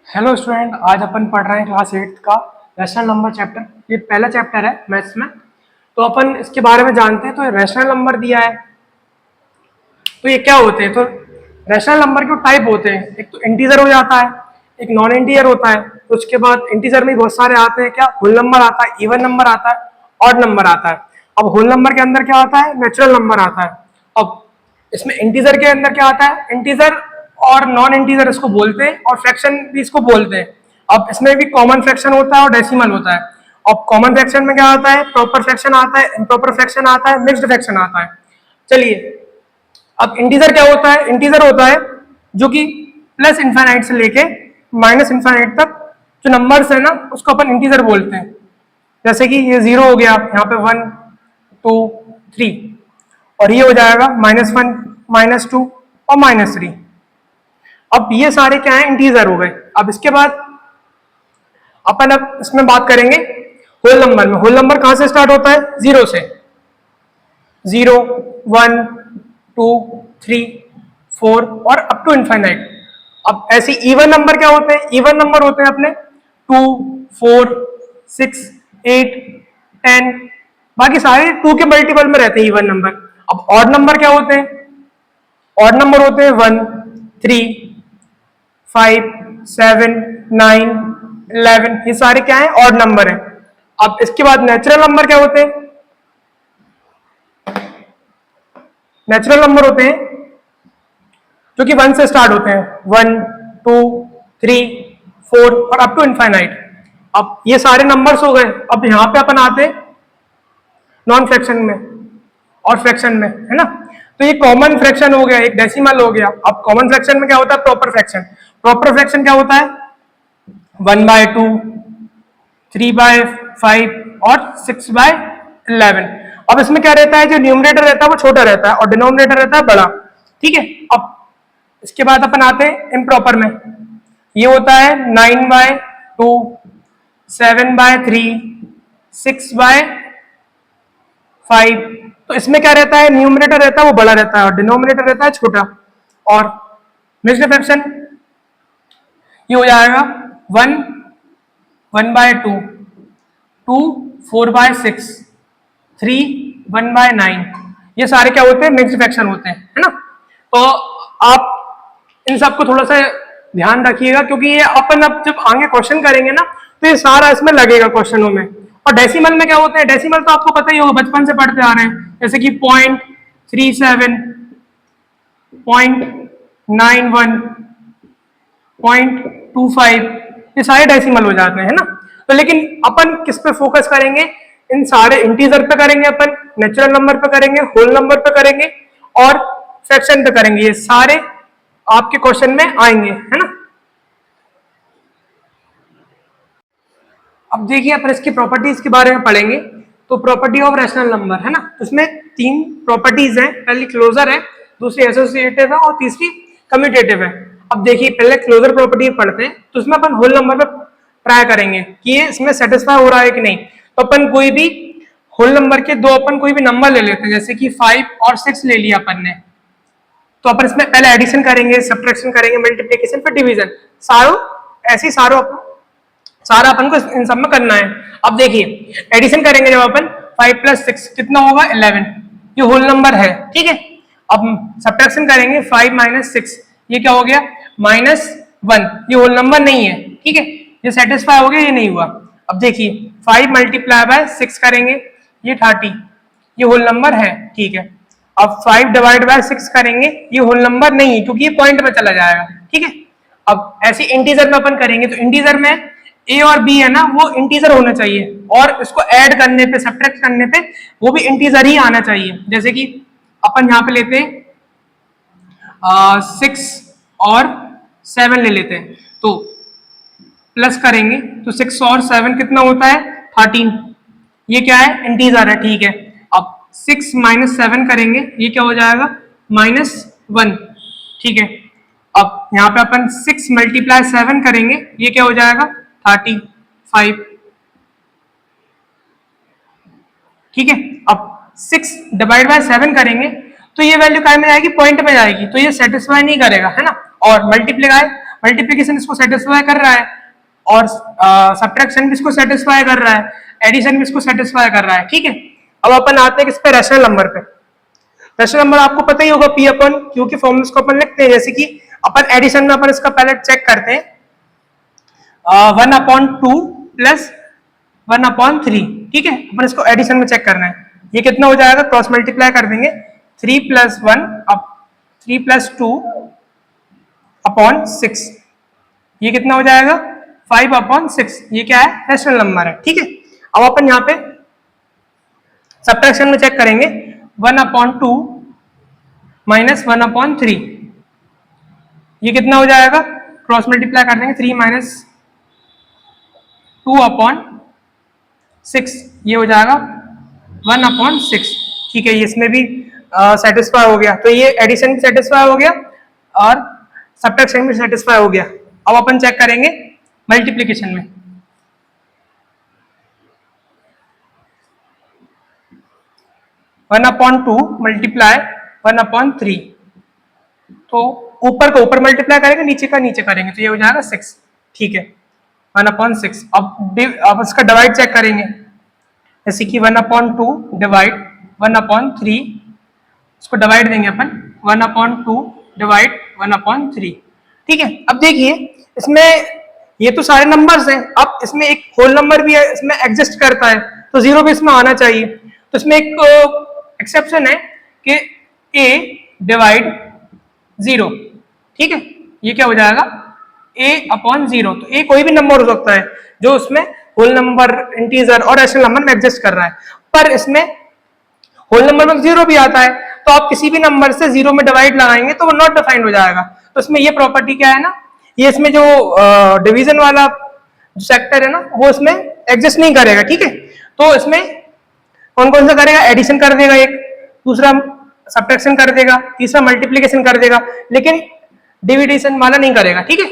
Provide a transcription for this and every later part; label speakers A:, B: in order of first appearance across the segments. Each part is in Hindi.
A: हेलो स्टूडेंट, आज अपन पढ़ रहे हैं क्लास 8 का रैशनल नंबर चैप्टर। ये पहला चैप्टर है मैथ्स में। तो अपन इसके बारे में जानते हैं। तो रैशनल नंबर दिया है, तो ये क्या होते हैं। तो रैशनल नंबर के टाइप होते हैं, एक तो इंटीजर हो जाता है, एक नॉन इंटीजर होता है। तो उसके बाद इंटीजर में बहुत सारे आते हैं, क्या होल नंबर आता है, इवन नंबर आता है, ऑड नंबर आता है। अब होल नंबर के अंदर क्या आता है, नेचुरल नंबर आता है। अब इसमें इंटीजर के अंदर क्या आता है, इंटीजर और नॉन इंटीजर इसको बोलते हैं, और फ्रैक्शन भी इसको बोलते हैं। अब इसमें भी कॉमन फ्रैक्शन होता है और डेसिमल होता है। अब कॉमन फ्रैक्शन में क्या आता है, प्रॉपर फ्रैक्शन आता है, इम्प्रॉपर फ्रैक्शन आता है, मिक्स्ड फ्रैक्शन आता है। चलिए, अब इंटीजर क्या होता है, इंटीजर होता है जो कि प्लस इन्फाइनाइट से लेके माइनस इन्फाइनाइट तक जो नंबर्स है ना, उसको अपन इंटीजर बोलते हैं। जैसे कि ये 0 हो गया, यहाँ पे 1 2 3, और ये हो जाएगा -1 -2 और -3। अब ये सारे क्या है, इंटीजर हो गए। अब इसके बाद अपन अब इसमें बात करेंगे होल नंबर में। होल नंबर कहां से स्टार्ट होता है, 0 से। 0 1 2 3 4 और अप टू इनफाइनाइट। अब ऐसे इवन नंबर क्या होते हैं, इवन नंबर होते हैं अपने 2 4 6 8 10, बाकी सारे 2 के मल्टीपल में रहते हैं इवन नंबर। अब ऑड नंबर क्या होते हैं, ऑड नंबर होते हैं 1 3 5 7 9 11, ये सारे क्या है, ऑड नंबर है। अब इसके बाद नेचुरल नंबर क्या होते हैं, नेचुरल नंबर होते हैं जो कि 1 से स्टार्ट होते हैं, 1 2 3 4 और अप टू इनफाइनाइट। अब ये सारे नंबर्स हो गए। अब यहां पे अपन आते हैं नॉन फ्रैक्शन में और फ्रैक्शन में, है ना। तो ये कॉमन फ्रैक्शन हो गया, एक डेसिमल हो गया। अब कॉमन फ्रैक्शन में क्या होता है, प्रॉपर फ्रैक्शन। प्रॉपर फ्रैक्शन क्या होता है, 1/2 3/5 और 6/11। अब इसमें क्या रहता है, जो न्यूमरेटर रहता है वो छोटा रहता है और डिनोमिनेटर रहता है बड़ा, ठीक है। अब इसके बाद अपन आते हैं इम्प्रॉपर में। ये होता है 9/2 7/3 6/5। तो इसमें क्या रहता है, न्यूमरेटर रहता है वो बड़ा रहता है और डिनोमिनेटर रहता है छोटा। और मिक्स्ड फ्रैक्शन ये हो जाएगा 1 1/2 2 4/6 3 1/9। ये सारे क्या होते हैं, मिक्स्ड फ्रैक्शन होते हैं, है ना। तो आप इन सबको थोड़ा सा ध्यान रखिएगा, क्योंकि ये अपन अब जब आगे क्वेश्चन करेंगे ना, तो ये सारा इसमें लगेगा क्वेश्चनों में। और डेसिमल में क्या होते हैं, डेसिमल तो आपको पता ही होगा, बचपन से पढ़ते आ रहे हैं, जैसे कि 0.37 0.91 0.25, ये सारे डेसिमल हो जाते हैं, है ना। तो लेकिन अपन किस पे फोकस करेंगे, इन सारे इंटीजर पे करेंगे अपन, नेचुरल नंबर पे करेंगे, होल नंबर पे करेंगे और फ्रैक्शन पे करेंगे। ये सारे आपके क्वेश्चन में आएंगे, है ना। अब देखिए, अपन इसकी प्रॉपर्टीज के बारे में पढ़ेंगे। तो प्रॉपर्टी ऑफ रैशनल नंबर, है ना, उसमें 3 प्रॉपर्टीज हैं। पहली क्लोजर है, दूसरी एसोसिएटिव है और तीसरी कम्यूटेटिव है। अब देखिए, पहले क्लोजर प्रॉपर्टी पढ़ते हैं। तो उसमें अपन होल नंबर पे ट्राई करेंगे कि ये इसमें सेटिस्फाई हो रहा है कि नहीं। तो अपन कोई भी होल नंबर के दो अपन कोई भी नंबर ले लेते हैं, जैसे कि 5 और 6 ले लिया अपन ने। तो अपन इसमें पहले एडिशन करेंगे, सब्ट्रैक्शन करेंगे, मल्टीप्लिकेशन, फिर डिवीजन। सारों ऐसे ही सारा अपन को इन सब में करना है। अब देखिए, एडिशन करेंगे जब अपन, 5 + 6 कितना होगा, 11। ये होल नंबर है, ठीक है। अब सब्ट्रैक्शन करेंगे, 5 - 6, ये क्या हो गया, -1। ये होल नंबर नहीं है, ठीक है, ये सेटिस्फाई हो गया, ये नहीं हुआ। अब देखिए, 5 × 6 करेंगे, ये 30, ये होल नंबर है, ठीक है। अब 5 / 6 करेंगे, ये होल नंबर नहीं है, क्योंकि ये पॉइंट में चला जाएगा, ठीक है। अब ऐसे इंटीजर में अपन करेंगे, तो इंटीजर में ए और बी है ना, वो इंटीजर होना चाहिए, और इसको ऐड करने पे, सब्ट्रैक्ट करने पे वो भी इंटीजर ही आना चाहिए। जैसे कि अपन यहाँ पे लेते हैं 6 और 7 ले लेते हैं, तो प्लस करेंगे तो 6 और 7 कितना होता है, 13। ये क्या है, इंटीजर है, ठीक है। अब 6 - 7 करेंगे, ये क्या हो जाएगा, -1, ठीक है। अब यहाँ पे अपन 6 × 7 करेंगे, ये क्या हो जाएगा, 35, ठीक है। अब 6 / 7 करेंगे, तो ये वैल्यू काय में जाएगी, पॉइंट में जाएगी, तो ये सेटिस्फाई नहीं करेगा, है ना। और मल्टीप्लीकेशन इसको सेटिस्फाई कर रहा है और सब्ट्रैक्शन भी इसको सेटिस्फाई कर रहा है, एडिशन भी इसको सेटिस्फाई कर रहा है। ठीक है, अब अपन आते हैं किस पे, रैशनल नंबर पे। रैशनल नंबर आपको पता ही होगा पी अपन क्यू की फॉर्म इसको अपन लिखते हैं, जैसे कि अपन एडिशन में अपन इसका पहले चेक करते हैं 1/2 प्लस 1/3। ठीक है, अपन इसको एडिशन में चेक करना है, ये कितना हो जाएगा, क्रॉस मल्टीप्लाई कर देंगे 3 + 1 अब 3 + 2/6, ये कितना हो जाएगा 5/6। ये क्या है, रैशनल नंबर है। ठीक है, अब अपन यहाँ पे सब्ट्रैक्शन में चेक करेंगे 1/2 - 1/3, ये कितना हो जाएगा, क्रॉस मल्टीप्लाई कर देंगे 3 - 2/6, ये हो जाएगा 1/6। ठीक है, ये इसमें भी सेटिस्फाई हो गया, तो ये एडिशन भी सेटिस्फाई हो गया और सब्ट्रैक्शन भी सेटिस्फाई हो गया। अब अपन चेक करेंगे मल्टीप्लिकेशन में। 1/2 मल्टीप्लाई 1/3, तो ऊपर का ऊपर मल्टीप्लाई करेंगे, नीचे का नीचे करेंगे, तो ये हो जाएगा 6। ठीक है, 1/6। अब इसका डिवाइड चेक करेंगे, जैसे कि 1/2 डिवाइड 1/3, इसको डिवाइड देंगे अपन 1/2 डिवाइड 1/3। ठीक है, अब देखिए इसमें ये तो सारे नंबर्स हैं, अब इसमें एक होल नंबर भी है, इसमें एग्जिस्ट करता है, तो जीरो भी इसमें आना चाहिए। तो इसमें एक एक्सेप्शन है कि a डिवाइड 0। ठीक है, ये क्या हो जाएगा a/0, तो a कोई भी नंबर हो सकता है जो उसमें होल नंबर, इंटीजर और रैशनल नंबर में एग्जिस्ट कर रहा है, पर इसमें होल नंबर में 0 भी आता है, तो आप किसी भी नंबर से 0 में डिवाइड लगाएंगे तो वो नॉट डिफाइंड हो जाएगा। तो इसमें ये प्रॉपर्टी क्या है ना, ये इसमें जो डिवीजन वाला जो सेक्टर है ना, वो इसमें एग्जिस्ट नहीं करेगा। ठीक है, तो इसमें कौन कौन सा करेगा, एडिशन कर देगा एक, दूसरा सब्ट्रैक्शन कर देगा, तीसरा मल्टीप्लिकेशन कर देगा, लेकिन डिविडेशन वाला नहीं करेगा। ठीक है,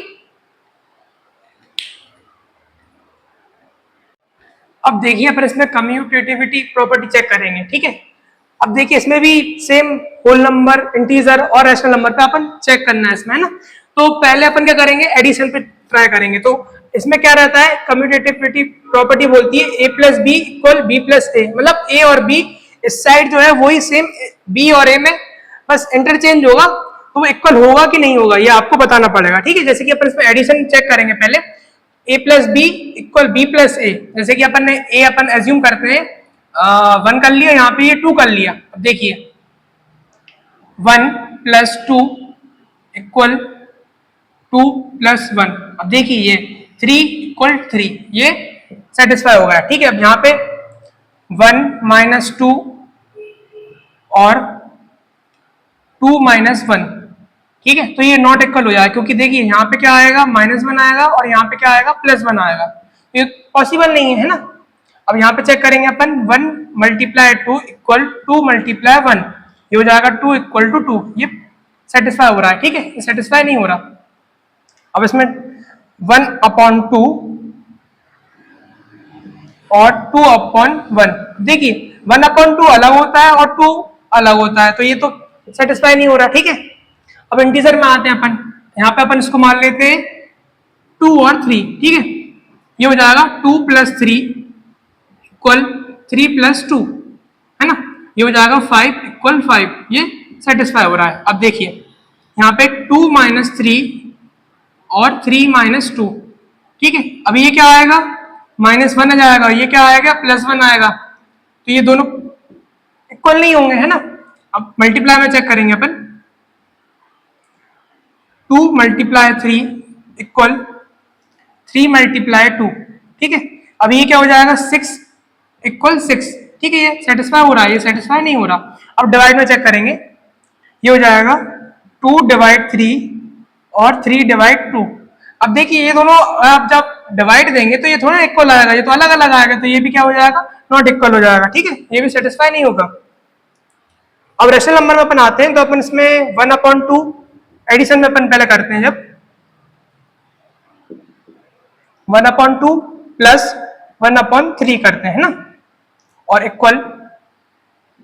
A: अब देखिए अपन इसमें कम्यूटेटिविटी प्रॉपर्टी चेक करेंगे। ठीक है, अब देखिए इसमें भी सेम होल नंबर, इंटीजर और रैशनल नंबर पे अपन चेक करना है इसमें, है ना। तो पहले अपन क्या करेंगे, एडिशन पे ट्राई करेंगे। तो इसमें क्या रहता है, कम्यूटेटिविटी प्रॉपर्टी बोलती है a + b = b + a, मतलब a और b इस साइड जो है वही सेम b और a में बस इंटरचेंज होगा, तो वो इक्वल होगा कि नहीं होगा ये आपको बताना पड़ेगा। ठीक है, जैसे कि अपन इसमें एडिशन चेक करेंगे पहले, a + b = b + a, जैसे कि अपन ने a अपन एज्यूम करते हैं 1 कर लिया, यहाँ पे ये 2 कर लिया। अब देखिए 1 + 2 = 2 + 1, अब देखिए ये 3 = 3, ये सेटिस्फाई हो गया। ठीक है, अब यहाँ पे 1 - 2 और 2 - 1, ठीक है, तो ये नॉट इक्वल हो जाएगा, क्योंकि देखिए यहाँ पे क्या आएगा, -1 आएगा और यहाँ पे क्या आएगा, +1 आएगा, तो ये पॉसिबल नहीं है ना। अब यहाँ पे चेक करेंगे अपन 1 × 2 = 2 × 1, ये हो जाएगा 2 = 2, ये सेटिस्फाई हो रहा है। ठीक है, ये सेटिस्फाई नहीं हो रहा। अब इसमें 1/2 और 2/1, देखिए 1/2 अलग होता है और 2 अलग होता है, तो ये तो सेटिस्फाई नहीं हो रहा। ठीक है, अब इंटीजर में आते हैं अपन, यहाँ पे अपन इसको मान लेते हैं 2 और 3। ठीक है, ये हो जाएगा 2 + 3 = 3 + 2, है ना, ये हो जाएगा 5 = 5, ये सेटिस्फाई हो रहा है। अब देखिए यहाँ पे 2 - 3 और 3 - 2, ठीक है, अब ये क्या आएगा, -1 आ जाएगा, ये क्या आएगा, +1 आएगा, तो ये दोनों इक्वल नहीं होंगे, है ना। अब मल्टीप्लाई में चेक करेंगे अपन, 2 × 3 = 3 × 2, ठीक है, अब ये क्या हो जाएगा, 6 = 6, ठीक है, ये सेटिस्फाई हो रहा है, ये सेटिस्फाई नहीं हो रहा। अब डिवाइड में चेक करेंगे, ये हो जाएगा 2 / 3 और 3 / 2। अब देखिए ये दोनों आप जब डिवाइड देंगे तो ये थोड़ा इक्वल आएगा, ये तो अलग अलग आएगा, तो ये भी क्या हो जाएगा, नॉट इक्वल हो जाएगा। ठीक है, ये भी सेटिस्फाई नहीं होगा। अब रैशनल नंबर में अपन आते हैं, तो अपन इसमें 1/2 एडिशन में अपन पहले करते हैं, जब 1/2 + 1/3 करते हैं ना, और इक्वल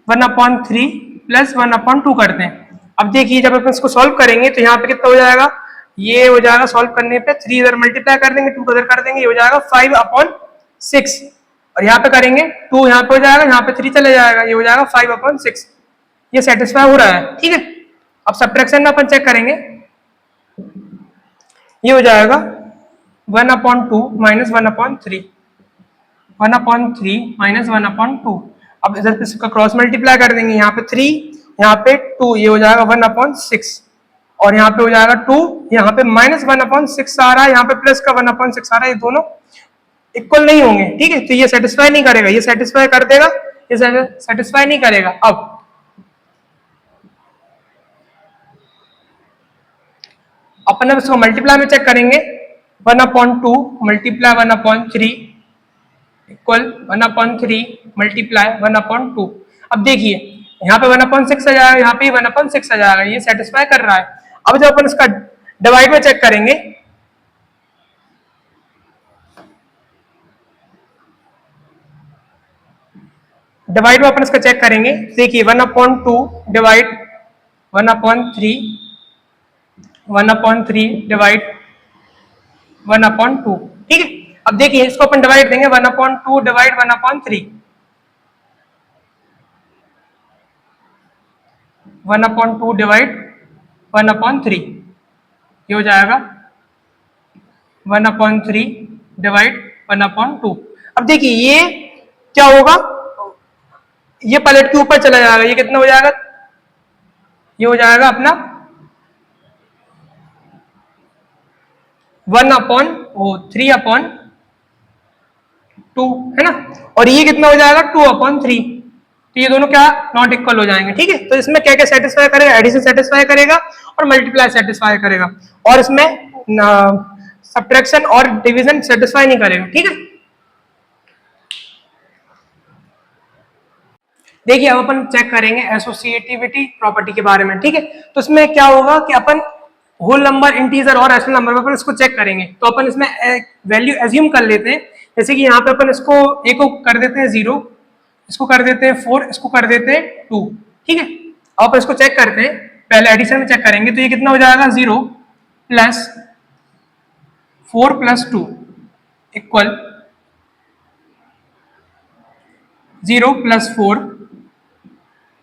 A: 1/3 + 1/2 करते हैं। अब देखिए जब अपन इसको सॉल्व करेंगे तो यहाँ पे कितना हो जाएगा, ये हो जाएगा सॉल्व करने पे 3 इधर मल्टीप्लाई कर देंगे, 2 इधर कर देंगे, ये हो जाएगा 5/6। और यहाँ पे करेंगे 2 यहाँ पे हो जाएगा, यहाँ पे 3 चले जाएगा, ये हो जाएगा 5/6। ये सेटिस्फाई हो रहा है, ठीक है। अब सब्ट्रैक्शन में अपन चेक करेंगे, ये हो जाएगा 1/2 माइनस 1/3, 1/3 माइनस 1/2। अब इधर पे इसका क्रॉस मल्टीप्लाई कर देंगे, यहाँ पे 3, यहाँ पे 2, ये हो जाएगा 1/6। और यहाँ पे हो जाएगा 2, यहाँ पे माइनस 1/6 आ रहा है, यहाँ पे प्लस का 1/6 आ रहा है, ये दोनों इक्वल नहीं होंगे, ठीक है। तो ये सेटिस्फाई नहीं करेगा, ये सेटिस्फाई कर देगा, ये सेटिस्फाई नहीं करेगा। अब अपन अब इसको मल्टीप्लाई में चेक करेंगे, 1/2 मल्टीप्लाई 1/3 इक्वल 1/3 मल्टीप्लाई 1/2। अब देखिए यहाँ पे 1/6 आ जाएगा, यहाँ पे 1/6 आ जाएगा, ये सेटिस्फाई कर रहा है। अब जब अपन इसका डिवाइड में चेक करेंगे, डिवाइड में अपन इसका चेक करेंगे, देखिए 1/2 डिवाइड 1/3, 1/3 डिवाइड 1/2, ठीक है। अब देखिए इसको अपन डिवाइड देंगे, 1/2 डिवाइड 1/3, 1/2 डिवाइड 1/3, ये हो जाएगा 1/3 डिवाइड 1/2। अब देखिए ये क्या होगा, ये पलट के ऊपर चला जाएगा, ये कितना हो जाएगा, ये हो जाएगा अपना 3/2 है ना। और ये कितना हो जाएगा 2/3। तो ये दोनों क्या नॉट इक्वल हो जाएंगे, ठीक है। तो इसमें क्या क्या सेटिस्फाई करेगा, एडिशन सेटिस्फाई करेगा और मल्टीप्लाई सेटिस्फाई करेगा, और इसमें सब्ट्रैक्शन और डिवीजन सेटिस्फाई नहीं करेगा, ठीक है। देखिए अब अपन चेक करेंगे एसोसिएटिविटी प्रॉपर्टी के बारे में, ठीक है। तो इसमें क्या होगा कि अपन होल नंबर, इंटीजर और रैशनल नंबर में अपन इसको चेक करेंगे। तो अपन इसमें वैल्यू एज्यूम कर लेते हैं, जैसे कि यहाँ पे अपन इसको ए को कर देते हैं 0, इसको कर देते हैं 4, इसको कर देते हैं 2, ठीक है। अब अपन इसको चेक करते हैं, पहले एडिशन में चेक करेंगे, तो ये कितना हो जाएगा 0 plus 4 plus 2 equal 0 plus 4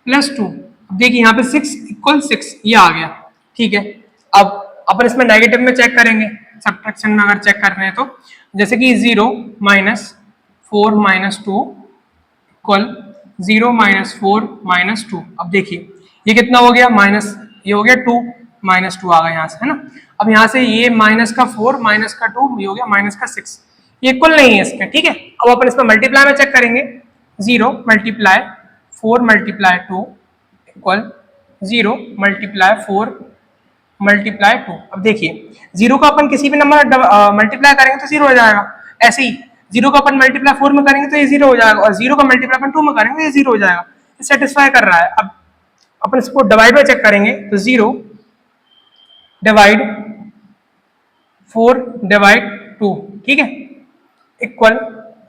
A: plus 2। अब देखिए यहाँ पे 6 इक्वल 6, ये आ गया, ठीक है। अब अपन इसमें नेगेटिव में चेक करेंगे, सब्ट्रैक्शन में अगर चेक कर रहे हैं तो, जैसे कि 0 minus 4 minus 2 equal 0 minus 4 minus 2। अब देखिए ये कितना हो गया, माइनस, ये हो गया 2 माइनस 2 आ गया यहाँ से, है ना। अब यहाँ से ये माइनस का 4 माइनस का 2, ये हो गया माइनस का 6, ये इक्वल नहीं है इसके, ठीक है। अब अपन इसमें मल्टीप्लाई में चेक करेंगे, 0 multiply 4 multiply 2 equal 0 multiply 4 multiply 2। अब देखिए 0 का अपन किसी भी नंबर मल्टीप्लाई करेंगे तो 0 हो जाएगा, ऐसे ही 0 का अपन मल्टीप्लाई 4 में करेंगे तो ये 0 हो जाएगा, और 0 का मल्टीप्लाई अपन 2 में करेंगे तो ये 0 हो जाएगा, ये सेटिस्फाई कर रहा है। अब अपन इसको डिवाइड में चेक करेंगे, तो 0 डिवाइड 4 डिवाइड 2, ठीक है, इक्वल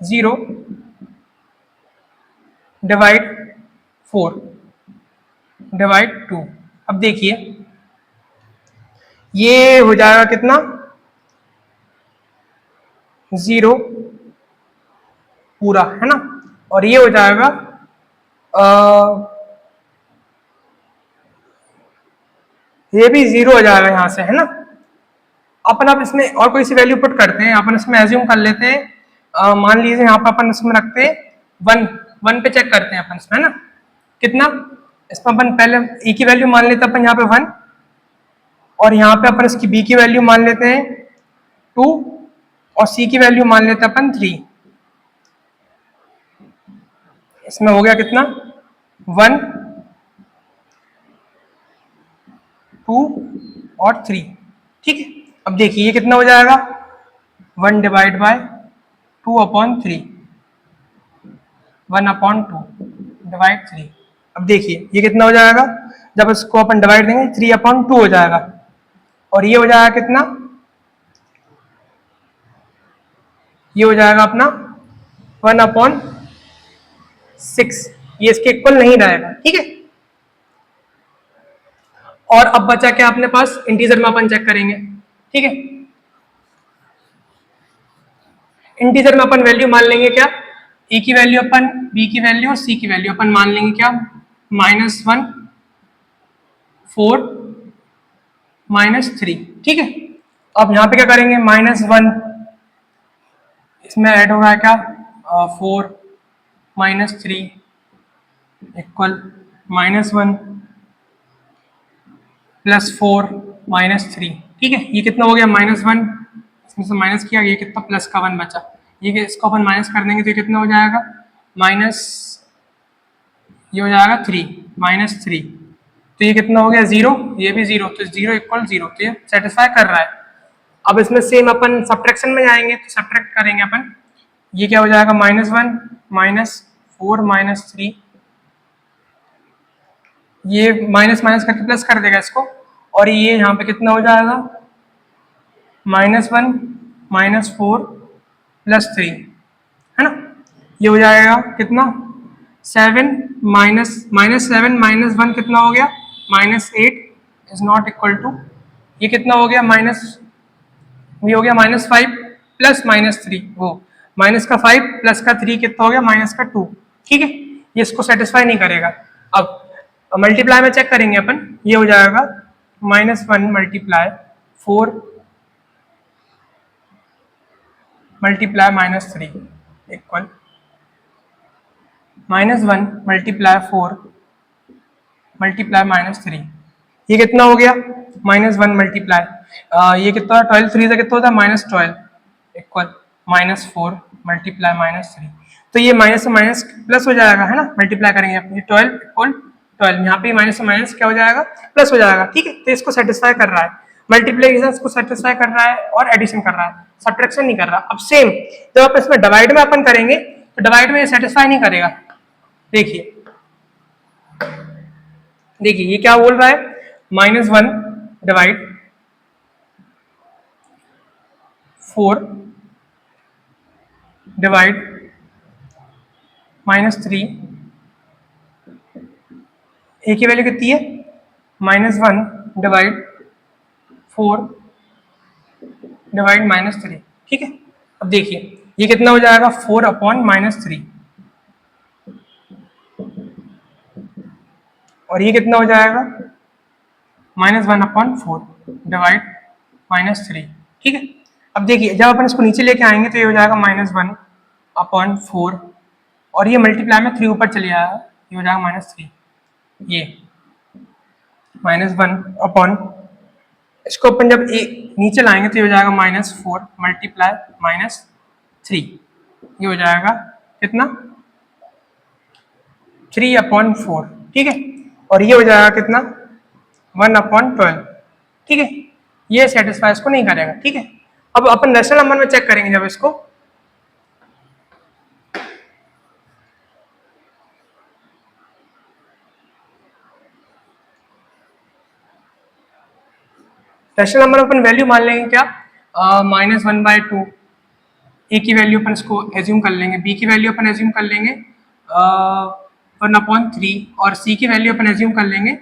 A: 0 डिवाइड 4 डिवाइड 2। अब देखिए ये हो जाएगा कितना, 0 पूरा, है ना। और ये हो जाएगा ये भी 0 हो जाएगा यहाँ से, है ना। अपन अब इसमें और कोई सी वैल्यू पुट करते हैं, अपन इसमें एज्यूम कर लेते हैं, मान लीजिए यहाँ पर अपन इसमें रखते हैं 1 पे चेक करते हैं अपन इसमें, है ना। कितना, इसमें अपन पहले ए की वैल्यू मान लेते हैं अपन यहाँ पे 1, और यहाँ पे अपन इसकी बी की वैल्यू मान लेते हैं 2, और सी की वैल्यू मान लेते हैं अपन 3। इसमें हो गया कितना, 1 2 और 3, ठीक है। अब देखिए ये कितना हो जाएगा, 1 डिवाइड बाय 2/3, 1/2 डिवाइड 3। अब देखिए ये कितना हो जाएगा, जब इसको अपन डिवाइड देंगे 3/2 हो जाएगा, और ये हो जाएगा कितना, ये हो जाएगा अपना 1/6, ये इसके इक्वल नहीं रहेगा, ठीक है। और अब बचा क्या अपने पास, इंटीजर में अपन चेक करेंगे, ठीक है। इंटीजर में अपन वैल्यू मान लेंगे क्या, ए की वैल्यू अपन, बी की वैल्यू और सी की वैल्यू अपन मान लेंगे क्या, -1, 4, -3, ठीक है। अब यहाँ पे क्या करेंगे, -1 इसमें ऐड हो रहा है क्या, 4 -3 इक्वल -1 +4 -3, ठीक है। ये कितना हो गया, -1, इसमें से माइनस किया, ये कितना प्लस का 1 बचा, ये इसको अपन माइनस कर देंगे तो ये कितना हो जाएगा, माइनस, ये हो जाएगा 3, -3, तो ये कितना हो गया 0, ये भी 0, तो 0 इक्वल 0, तो ये सेटिस्फाई कर रहा है। अब इसमें सेम अपन सब्ट्रैक्शन में जाएंगे तो सब्ट्रैक्ट करेंगे अपन, ये क्या हो जाएगा, -1 -4 -3, ये माइनस माइनस करके प्लस कर देगा इसको, और ये यहाँ पे कितना हो जाएगा, -1 -4 +3, है ना। ये हो जाएगा कितना, 7 -7 -1 कितना हो गया, -8 इज नॉट इक्वल टू, ये कितना हो गया, ये हो गया -5 प्लस -3, वो माइनस का 5 प्लस का 3 कितना हो गया, -2, ठीक है। ये इसको सेटिस्फाई नहीं करेगा। अब मल्टीप्लाई में चेक करेंगे अपन, ये हो जाएगा -1 × 4 × -3 इक्वल -1 × 4 × -3, ये कितना हो गया, -1 मल्टीप्लाई, ये कितना 12 3 से कितना होता है, -12 इक्वल -4 × -3, तो ये माइनस से माइनस प्लस हो जाएगा, है ना, मल्टीप्लाई करेंगे अपनी 12 इक्वल 12, यहाँ पे माइनस से माइनस क्या हो जाएगा, प्लस हो जाएगा, ठीक है। तो इसको सेटिस्फाई कर रहा है, मल्टीप्लिकेशन को सेटिस्फाई कर रहा है और एडिशन कर रहा है, सब्ट्रैक्शन नहीं कर रहा। अब सेम जब आप इसमें डिवाइड में अपन करेंगे तो डिवाइड में ये सेटिस्फाई नहीं करेगा। देखिए देखिए ये क्या बोल रहा है, -1 डिवाइड 4 डिवाइड -3, ए की वैल्यू कितनी है, -1 डिवाइड 4 डिवाइड -3, ठीक है। अब देखिए ये कितना हो जाएगा, 4/-3, और ये कितना हो जाएगा, -1/4 डिवाइड -3, ठीक है। अब देखिए जब अपन इसको नीचे लेके आएंगे तो ये हो जाएगा -1/4, और ये मल्टीप्लाई में 3 ऊपर चले आएगा, ये हो जाएगा -3, ये -1 इसको अपन जब नीचे लाएंगे तो ये हो जाएगा -4 × -3, ये हो जाएगा कितना, 3/4, ठीक है। और ये हो जाएगा कितना, 1/12, ठीक है। ये सेटिस्फाई इसको नहीं करेगा, ठीक है। अब अपन रैशनल नंबर में चेक करेंगे, जब इसको रैशनल नंबर में अपन वैल्यू मान लेंगे क्या, -1/2, ए की वैल्यू अपन इसको एज्यूम कर लेंगे, बी की वैल्यू अपन एज्यूम कर लेंगे 1/3, और सी की वैल्यू अपन एज्यूम कर लेंगे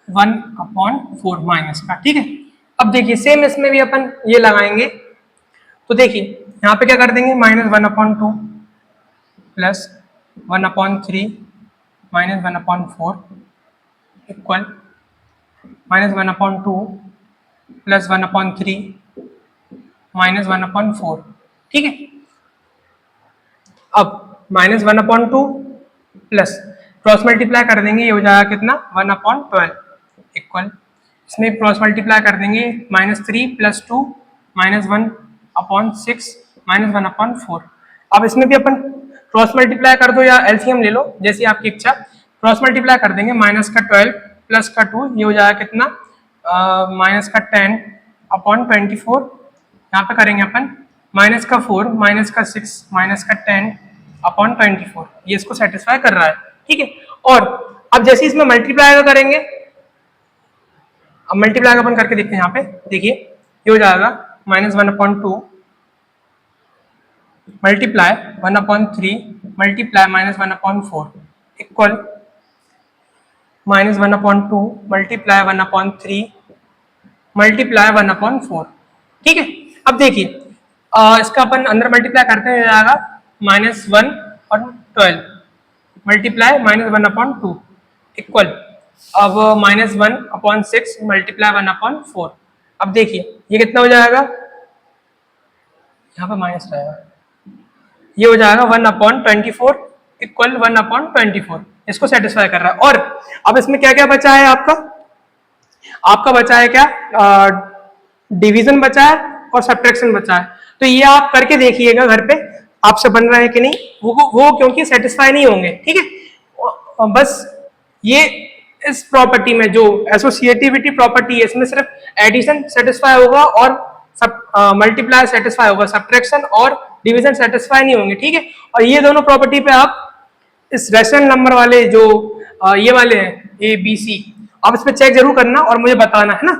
A: 1/4 माइनस का, ठीक है। अब देखिए सेम इसमें भी अपन ये लगाएंगे, तो देखिए यहाँ पे क्या कर देंगे, -1/2 प्लस 1/3 -1/4 इक्वल -1/2 प्लस 1/3 -1/4, ठीक है। अब -1/2 प्लस क्रॉस मल्टीप्लाई कर देंगे, ये हो जाएगा कितना, 1/12 इक्वल, इसमें क्रॉस मल्टीप्लाई कर देंगे, -3 + 2 -1/6 -1/4। अब इसमें भी अपन क्रॉस मल्टीप्लाई कर दो या एलसीएम ले लो, जैसी आपकी इच्छा। क्रॉस मल्टीप्लाई कर देंगे, -12 प्लस का 2, ये हो जाएगा कितना, -10/24, यहाँ पे करेंगे अपन -4 -6 -10/24, ये इसको सेटिस्फाई कर रहा है, ठीक है। और अब जैसे इसमें मल्टीप्लाई करेंगे, अब मल्टीप्लाई अपन करके देखते हैं, यहाँ पे देखिए ये हो जाएगा -1/2 multiply 1/3 multiply -1/4 equal minus 1/2 multiply 1/3 multiply 1/4। ठीक है, अब देखिए इसका अपन अंदर मल्टीप्लाई करते हैं, जाएगा -1 और 12 मल्टीप्लाई -1/2 इक्वल अब -1/6 मल्टीप्लाई 1/4। अब देखिए ये कितना हो जाएगा, यहाँ पे माइनस रहेगा, ये हो जाएगा 1/24 इक्वल 1/24। इसको सेटिस्फाई कर रहा है। और अब इसमें क्या क्या बचा है आपका, आपका बचा है क्या, डिवीजन बचा है और सब्ट्रैक्शन बचा है। तो ये आप करके देखिएगा घर पे आपसे बन रहा है कि नहीं, वो क्योंकि सेटिस्फाई नहीं होंगे। ठीक है, बस ये इस प्रॉपर्टी में जो एसोसिएटिविटी प्रॉपर्टी है, इसमें सिर्फ एडिशन सेटिस्फाई होगा और सब मल्टीप्लाई सेटिस्फाई होगा, सब्ट्रैक्शन और डिवीजन सेटिस्फाई नहीं होंगे। ठीक है, और ये दोनों प्रॉपर्टी पे आप इस रेशनल नंबर वाले जो ये वाले हैं ए बी सी, आप इस पे चेक जरूर करना और मुझे बताना, है ना।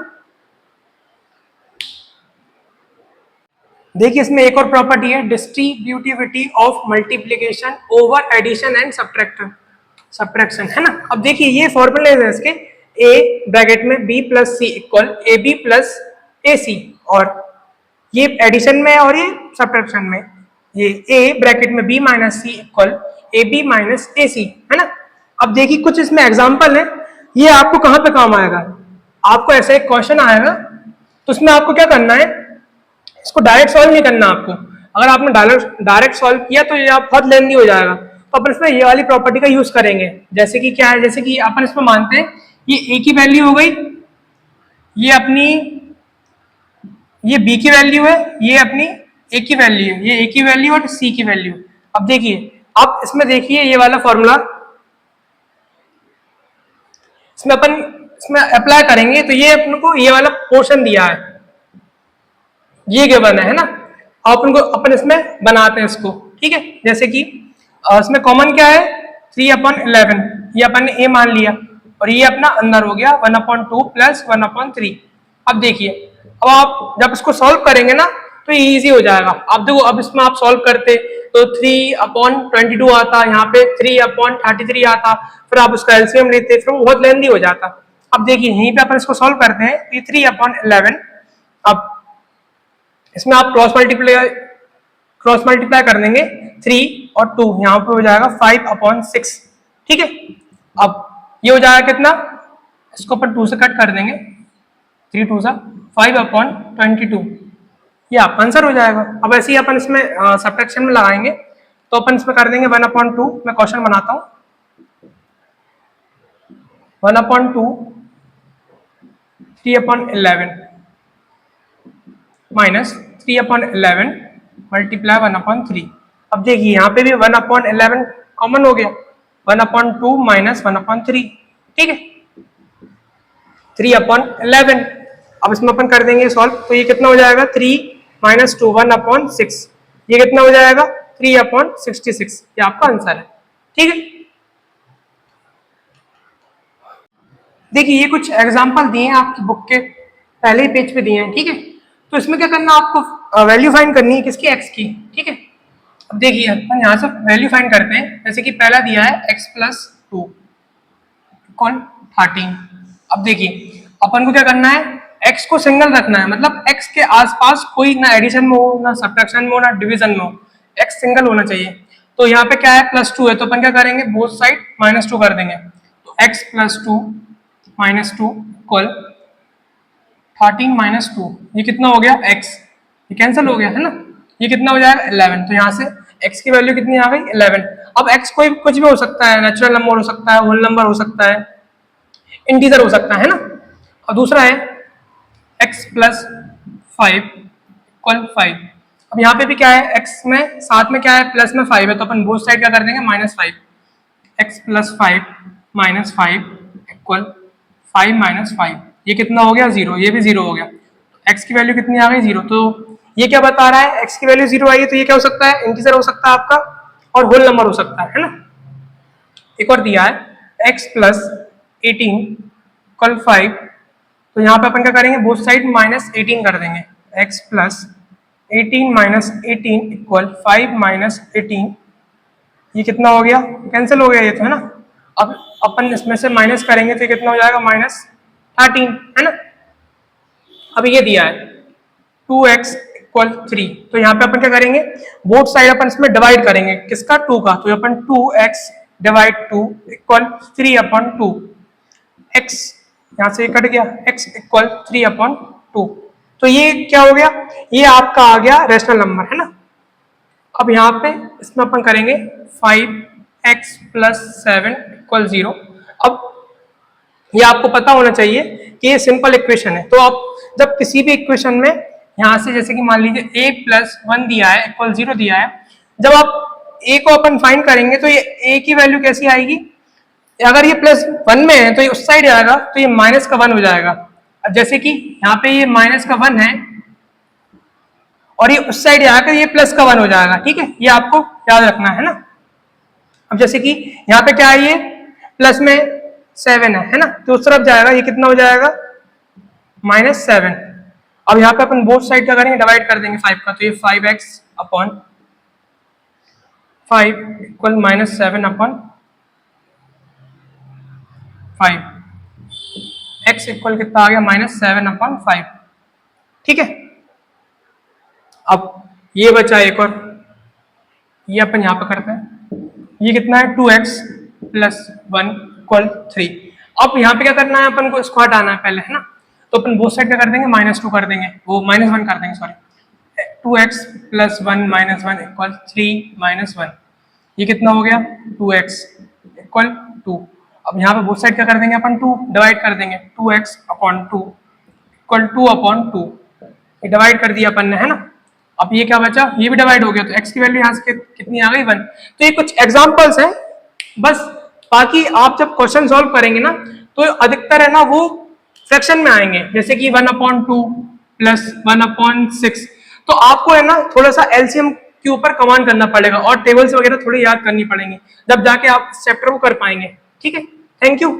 A: देखिए इसमें एक और प्रॉपर्टी है, distributivity of multiplication over addition and subtraction, है ना। अब देखिए ये फॉर्मूले है इसके, ए ब्रैकेट में B plus C equal A B plus A C, और ये एडिशन में और ये सब्ट्रैक्शन में, ये ए ब्रैकेट में B minus C equal A B minus A C, है ना। अब देखिए कुछ इसमें एग्जाम्पल है, ये आपको कहाँ पे काम आएगा, आपको ऐसे एक क्वेश्चन आएगा तो उसमें आपको क्या करना है, इसको डायरेक्ट सॉल्व नहीं करना आपको। अगर आपने डायरेक्ट सॉल्व किया तो ये आप बहुत लेंदी हो जाएगा, तो अपन इसमें ये वाली प्रॉपर्टी का यूज करेंगे। जैसे कि क्या है, जैसे कि अपन इसमें मानते हैं ये ए की वैल्यू हो गई, ये अपनी ये बी की वैल्यू है, ये अपनी ए की वैल्यू है, ये ए की वैल्यू और सी की वैल्यू। अब देखिए, अब इसमें देखिए ये वाला फॉर्मूला इसमें अपन इसमें अप्लाई करेंगे तो ये अपन को ये वाला पोर्शन दिया है, ये गिवन है ना। अपन इसमें बनाते हैं इसको। ठीक है, जैसे कि इसमें कॉमन क्या है 3/11, ये अपन ने ए मान लिया और ये अपना अंदर हो गया 1/2 प्लस 1/3। अब देखिए, अब आप जब इसको सॉल्व करेंगे ना तो ये इजी हो जाएगा। अब देखो, अब इसमें आप सॉल्व करते तो 3/22 आता, यहाँ पे 3/33 आता, फिर आप उसका एलसीएम लेते, फिर वो बहुत लेंदी हो जाता। अब देखिए यहीं पे अपन इसको सॉल्व करते हैं, ये 3/11। अब इसमें आप क्रॉस मल्टीप्लाई कर देंगे, 3 और 2 यहाँ पे हो जाएगा 5/6। ठीक है, अब ये हो जाएगा कितना, इसको अपन 2 से कट कर देंगे, 3 2 5/22, ये आपका आंसर हो जाएगा। अब ऐसे ही अपन इसमें सब्ट्रैक्शन में लगाएंगे तो अपन इसमें कर देंगे 1/2। मैं क्वेश्चन बनाता हूँ, 1/2 3/11 माइनस 3/11 मल्टीप्लाई 1/3। अब देखिए यहाँ पे भी 1/11 कॉमन हो गया, 1/2 माइनस 1/3। ठीक है, 3/11। अब इसमें अपन कर देंगे सॉल्व, तो ये कितना हो जाएगा, 3 - 2 1/6, ये कितना हो जाएगा 3/66। ये आपका आंसर है। ठीक है, देखिए ये कुछ एग्जांपल दिए हैं आपकी बुक के पहले ही पेज पे दिए हैं। ठीक है, तो इसमें क्या करना, आपको वैल्यू फाइंड करनी है किसकी, एक्स की। ठीक है, अब देखिए अपन यहाँ से वैल्यू फाइंड करते हैं। जैसे कि पहला दिया है x + 2 कौन 13। अब देखिए अपन को क्या करना है, x को सिंगल रखना है, मतलब x के आसपास कोई ना एडिशन में हो, ना सब्ट्रैक्शन में हो, ना डिवीजन में हो, x सिंगल होना चाहिए। तो यहाँ पे क्या है +2 है, तो अपन क्या करेंगे, बोथ साइड -2 कर देंगे। तो x + 2 - 2 इक्वल 13 - 2, ये कितना हो गया x, ये कैंसिल हो गया है ना, ये कितना हो जाएगा 11। तो यहाँ से x की वैल्यू कितनी आ गई 11। अब x कोई कुछ भी हो सकता है, नेचुरल नंबर हो सकता है, होल नंबर हो सकता है, इंटीजर हो सकता है ना। और दूसरा है x + 5 = 5। अब यहाँ पे भी क्या है, x में साथ में क्या है, प्लस में 5 है, तो अपन बोथ साइड क्या कर देंगे -5। x + 5 - 5 = 5 - 5, ये कितना हो गया 0, ये भी 0 हो गया। x की वैल्यू कितनी आ गई 0। तो ये क्या बता रहा है, x की वैल्यू 0 आई है, तो ये क्या हो सकता है, इंटीजर हो सकता है आपका और होल नंबर हो सकता है ना। एक और दिया है x + 18 = 5, तो यहाँ पे अपन क्या करेंगे, बोथ साइड -18 कर देंगे। x + 18 - 18 = 5 - 18, ये कितना हो गया, कैंसिल हो गया ये तो, है ना। अब अपन इसमें से माइनस करेंगे तो कितना हो जाएगा, -13, है ना। अब ये दिया है 2x इक्वल 3, तो यहाँ पे अपन क्या करेंगे, बोथ साइड अपन इसमें डिवाइड करेंगे, किसका, 2 का, तो अपन 2x डिवाइड 2 इक्वल 3/2, x यहाँ से कट गया, x इक्वल 3/2, तो ये क्या हो गया, ये आपका आ गया रैशनल नंबर, है ना। अब यहाँ पे इसमें अपन करेंगे 5x + 7 = 0। अब ये आपको पता होना चाहिए कि ये सिंपल इक्वेशन है, तो आप जब किसी भी इक्वेशन में यहाँ से जैसे कि मान लीजिए a + 1 दिया है इक्वल 0 दिया है, जब आप a को अपन फाइंड करेंगे तो ये a की वैल्यू कैसी आएगी, अगर ये +1 में है तो ये उस साइड आएगा, तो ये -1 हो जाएगा। अब जैसे कि यहाँ पे ये -1 है और ये उस साइड आकर ये +1 हो जाएगा, ठीक है, ये आपको याद रखना है ना। अब जैसे कि यहाँ पे क्या है, ये प्लस में 7 है ना, तो उस तरफ जाएगा, ये कितना हो जाएगा, -7। अब यहाँ पे अपन बोथ साइड क्या करेंगे, डिवाइड कर देंगे 5 का, तो ये 5x/5 इक्वल -7/5, x इक्वल कितना आ गया, -7/5, ठीक है। अब ये बचा एक और, ये अपन यहाँ पे करते हैं, ये कितना है, 2x + 1 = 3। अब यहाँ पे क्या करना है, अपन को इसको हटाना है पहले, है ना, तो अपन बोथ साइड क्या कर देंगे, -2 कर देंगे, वो -1 कर देंगे, सॉरी, 2x + 1 - 1 = 3 - 1, ये कितना हो गया, 2x = 2। अब यहाँ पे बोथ साइड क्या कर देंगे अपन, 2 डिवाइड कर देंगे, 2x/2 = 2/2, ये डिवाइड कर दिया अपन ने, है ना। अब ये क्या बचा, ये भी डिवाइड हो गया, तो x की वैल्यू यहाँ से कितनी आ गई, 1। तो ये कुछ एग्जांपल्स हैं बस, बाकी आप जब क्वेश्चन सॉल्व करेंगे ना तो अधिकतर है ना वो फ्रैक्शन में आएंगे, जैसे कि 1/2 + 1/6, तो आपको है ना थोड़ा सा एलसीएम के ऊपर कमांड करना पड़ेगा और टेबल्स वगैरह थोड़ी याद करनी पड़ेंगी, जब जाके आप इस चैप्टर को कर पाएंगे, ठीक है। Thank you.